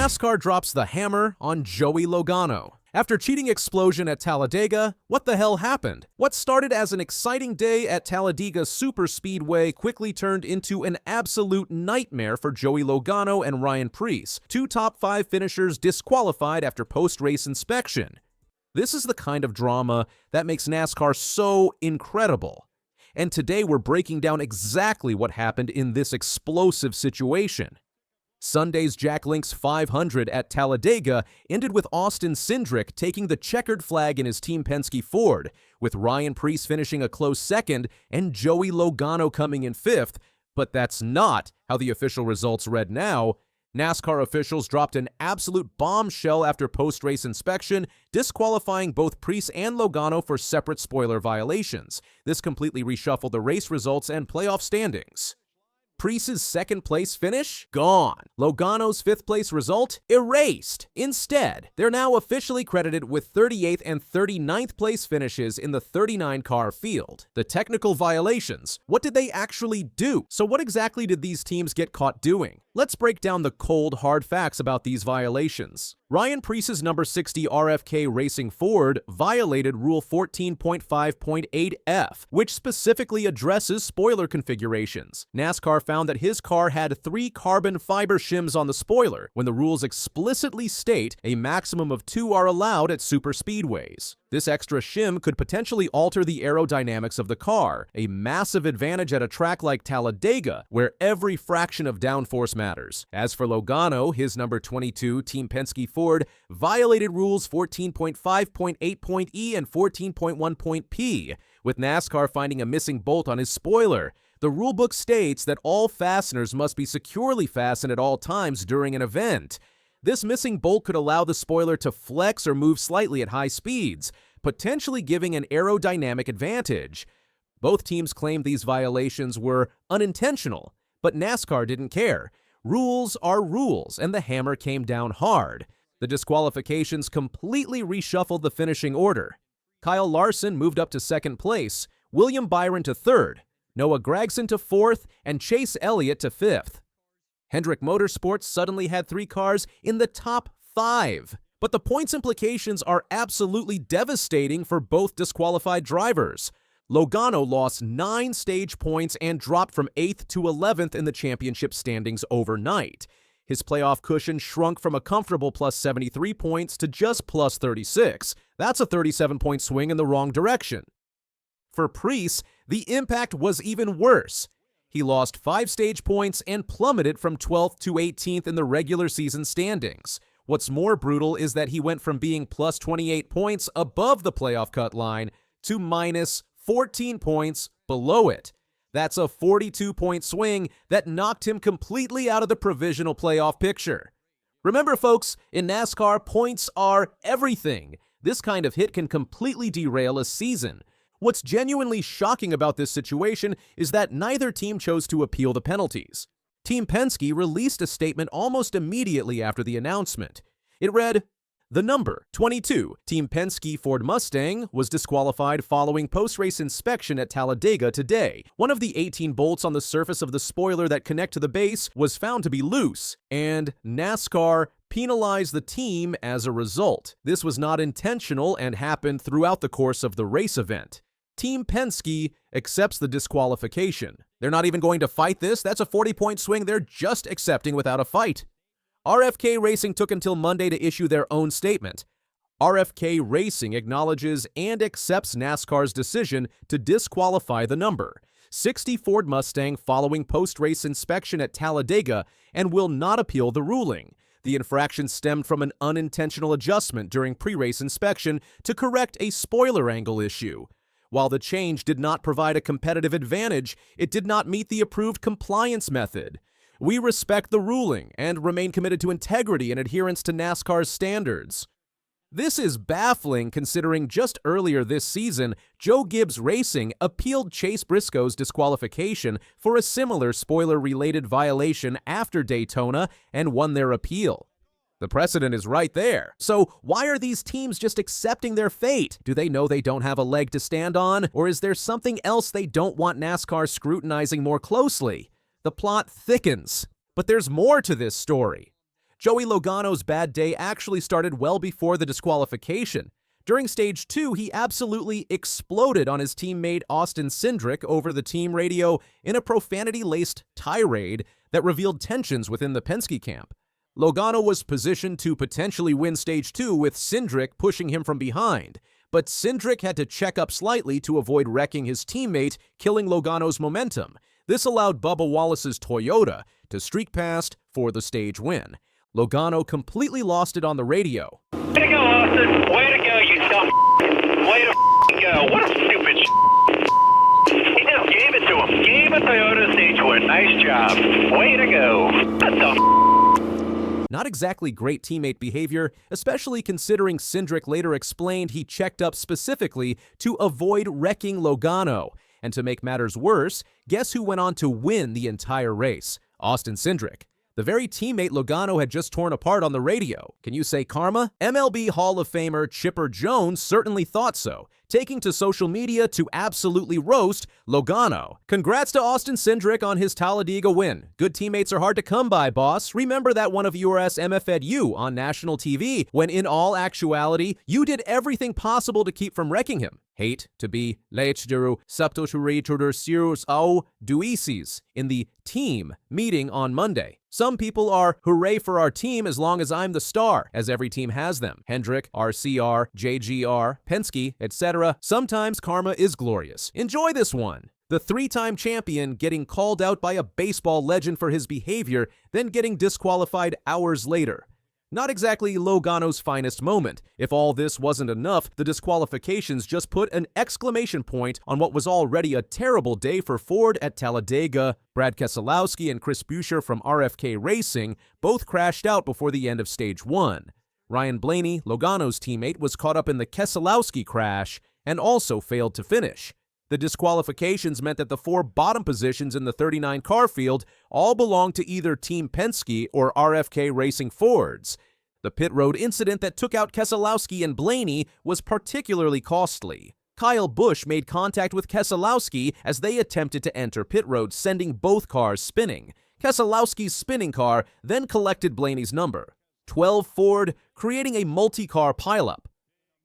NASCAR drops the hammer on Joey Logano. After cheating explosion at Talladega, what the hell happened? What started as an exciting day at Talladega Superspeedway quickly turned into an absolute nightmare for Joey Logano and Ryan Preece, two top 5 finishers disqualified after post-race inspection. This is the kind of drama that makes NASCAR so incredible. And today we're breaking down exactly what happened in this explosive situation. Sunday's Jack Link's 500 at Talladega ended with Austin Cindric taking the checkered flag in his Team Penske Ford, with Ryan Preece finishing a close second and Joey Logano coming in 5th, but that's not how the official results read now. NASCAR officials dropped an absolute bombshell after post-race inspection, disqualifying both Preece and Logano for separate spoiler violations. This completely reshuffled the race results and playoff standings. Preece's 2nd place finish? Gone. Logano's 5th place result? Erased. Instead, they're now officially credited with 38th and 39th place finishes in the 39-car field. The technical violations, what did they actually do? So what exactly did these teams get caught doing? Let's break down the cold, hard facts about these violations. Ryan Preece's number 60 RFK Racing Ford violated Rule 14.5.8F, which specifically addresses spoiler configurations. NASCAR found that his car had 3 carbon fiber shims on the spoiler, when the rules explicitly state a maximum of 2 are allowed at superspeedways. This extra shim could potentially alter the aerodynamics of the car, a massive advantage at a track like Talladega, where every fraction of downforce matters. As for Logano, his number 22 Team Penske Ford violated rules 14.5.8.E and 14.1.P, with NASCAR finding a missing bolt on his spoiler. The rulebook states that all fasteners must be securely fastened at all times during an event. This missing bolt could allow the spoiler to flex or move slightly at high speeds, potentially giving an aerodynamic advantage. Both teams claimed these violations were unintentional, but NASCAR didn't care. Rules are rules, and the hammer came down hard. The disqualifications completely reshuffled the finishing order. Kyle Larson moved up to 2nd place, William Byron to 3rd, Noah Gragson to 4th, and Chase Elliott to 5th. Hendrick Motorsports suddenly had 3 cars in the top 5. But the points implications are absolutely devastating for both disqualified drivers. Logano lost 9 stage points and dropped from 8th to 11th in the championship standings overnight. His playoff cushion shrunk from a comfortable plus 73 points to just plus 36. That's a 37-point swing in the wrong direction. For Preece, the impact was even worse. He lost 5 stage points and plummeted from 12th to 18th in the regular season standings. What's more brutal is that he went from being plus 28 points above the playoff cut line to minus 14 points below it. That's a 42-point swing that knocked him completely out of the provisional playoff picture. Remember, folks, in NASCAR, points are everything. This kind of hit can completely derail a season. What's genuinely shocking about this situation is that neither team chose to appeal the penalties. Team Penske released a statement almost immediately after the announcement. It read, "The number 22 Team Penske Ford Mustang was disqualified following post-race inspection at Talladega today. One of the 18 bolts on the surface of the spoiler that connect to the base was found to be loose, and NASCAR penalized the team as a result. This was not intentional and happened throughout the course of the race event. Team Penske accepts the disqualification. They're not even going to fight this. That's a 40-point swing they're just accepting without a fight." RFK Racing took until Monday to issue their own statement. RFK Racing acknowledges and accepts NASCAR's decision to disqualify the number 60 Ford Mustang following post-race inspection at Talladega and will not appeal the ruling. The infraction stemmed from an unintentional adjustment during pre-race inspection to correct a spoiler angle issue. While the change did not provide a competitive advantage, it did not meet the approved compliance method. We respect the ruling and remain committed to integrity and adherence to NASCAR's standards. This is baffling considering just earlier this season, Joe Gibbs Racing appealed Chase Briscoe's disqualification for a similar spoiler-related violation after Daytona and won their appeal. The precedent is right there. So why are these teams just accepting their fate? Do they know they don't have a leg to stand on? Or is there something else they don't want NASCAR scrutinizing more closely? The plot thickens. But there's more to this story. Joey Logano's bad day actually started well before the disqualification. During Stage 2, he absolutely exploded on his teammate Austin Cindric over the team radio in a profanity-laced tirade that revealed tensions within the Penske camp. Logano was positioned to potentially win Stage 2 with Cindric pushing him from behind, but Cindric had to check up slightly to avoid wrecking his teammate, killing Logano's momentum. This allowed Bubba Wallace's Toyota to streak past for the stage win. Logano completely lost it on the radio. Way to go, Austin. Way to go, you dumb. Way to go. What a stupid He just gave it to him. Gave a Toyota stage win. Nice job. Way to go. That's dumb. Not exactly great teammate behavior, especially considering Cindric later explained he checked up specifically to avoid wrecking Logano. And to make matters worse, guess who went on to win the entire race? Austin Cindric. The very teammate Logano had just torn apart on the radio. Can you say karma? MLB Hall of Famer Chipper Jones certainly thought so, taking to social media to absolutely roast Logano. Congrats to Austin Cindric on his Talladega win. Good teammates are hard to come by, boss. Remember that one of yours MF'd you on national TV when in all actuality, you did everything possible to keep from wrecking him. Hate to be leitderu subtoturitudur au duices in the team meeting on Monday. Some people are hooray for our team as long as I'm the star, as every team has them. Hendrick, RCR, JGR, Penske, etc. Sometimes karma is glorious. Enjoy this one. The three-time champion getting called out by a baseball legend for his behavior, then getting disqualified hours later. Not exactly Logano's finest moment. If all this wasn't enough, the disqualifications just put an exclamation point on what was already a terrible day for Ford at Talladega. Brad Keselowski and Chris Buescher from RFK Racing both crashed out before the end of Stage 1. Ryan Blaney, Logano's teammate, was caught up in the Keselowski crash and also failed to finish. The disqualifications meant that the four bottom positions in the 39 car field all belonged to either Team Penske or RFK Racing Fords. The pit road incident that took out Keselowski and Blaney was particularly costly. Kyle Busch made contact with Keselowski as they attempted to enter pit road, sending both cars spinning. Keselowski's spinning car then collected Blaney's number. 12 Ford, creating a multi-car pileup.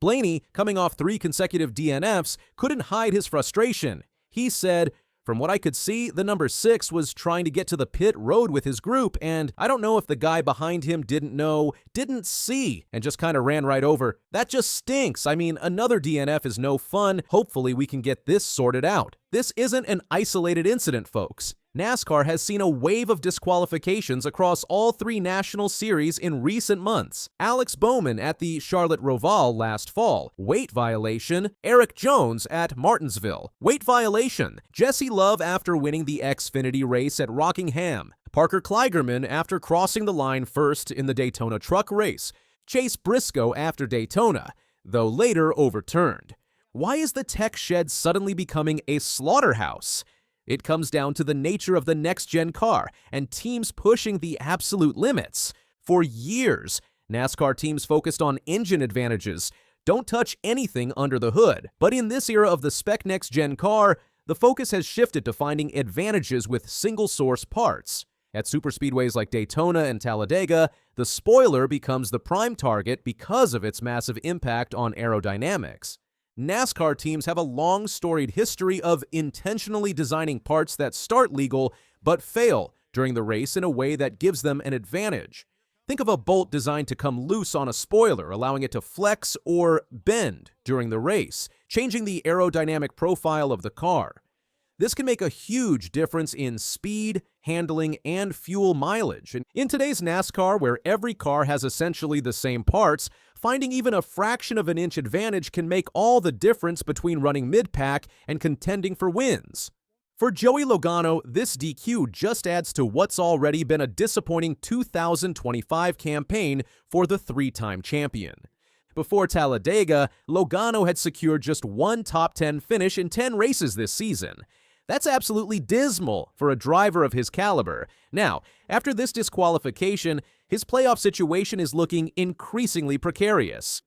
Blaney, coming off 3 consecutive DNFs, couldn't hide his frustration. He said, "From what I could see, the number 6 was trying to get to the pit road with his group, and I don't know if the guy behind him didn't know, didn't see, and just kind of ran right over. That just stinks. I mean, another DNF is no fun. Hopefully we can get this sorted out." This isn't an isolated incident, folks. NASCAR has seen a wave of disqualifications across all 3 national series in recent months. Alex Bowman at the Charlotte Roval last fall, weight violation. Eric Jones at Martinsville, weight violation. Jesse Love after winning the Xfinity race at Rockingham. Parker Kligerman after crossing the line first in the Daytona truck race. Chase Briscoe after Daytona, though later overturned. Why is the tech shed suddenly becoming a slaughterhouse? It comes down to the nature of the next-gen car and teams pushing the absolute limits. For years, NASCAR teams focused on engine advantages. Don't touch anything under the hood. But in this era of the spec next-gen car, the focus has shifted to finding advantages with single-source parts. At superspeedways like Daytona and Talladega, the spoiler becomes the prime target because of its massive impact on aerodynamics. NASCAR teams have a long storied history of intentionally designing parts that start legal but fail during the race in a way that gives them an advantage. Think of a bolt designed to come loose on a spoiler, allowing it to flex or bend during the race, changing the aerodynamic profile of the car. This can make a huge difference in speed, handling, and fuel mileage. And in today's NASCAR, where every car has essentially the same parts, finding even a fraction of an inch advantage can make all the difference between running mid-pack and contending for wins. For Joey Logano, this DQ just adds to what's already been a disappointing 2025 campaign for the 3-time champion. Before Talladega, Logano had secured just 1 top 10 finish in 10 races this season. That's absolutely dismal for a driver of his caliber. Now, after this disqualification, his playoff situation is looking increasingly precarious.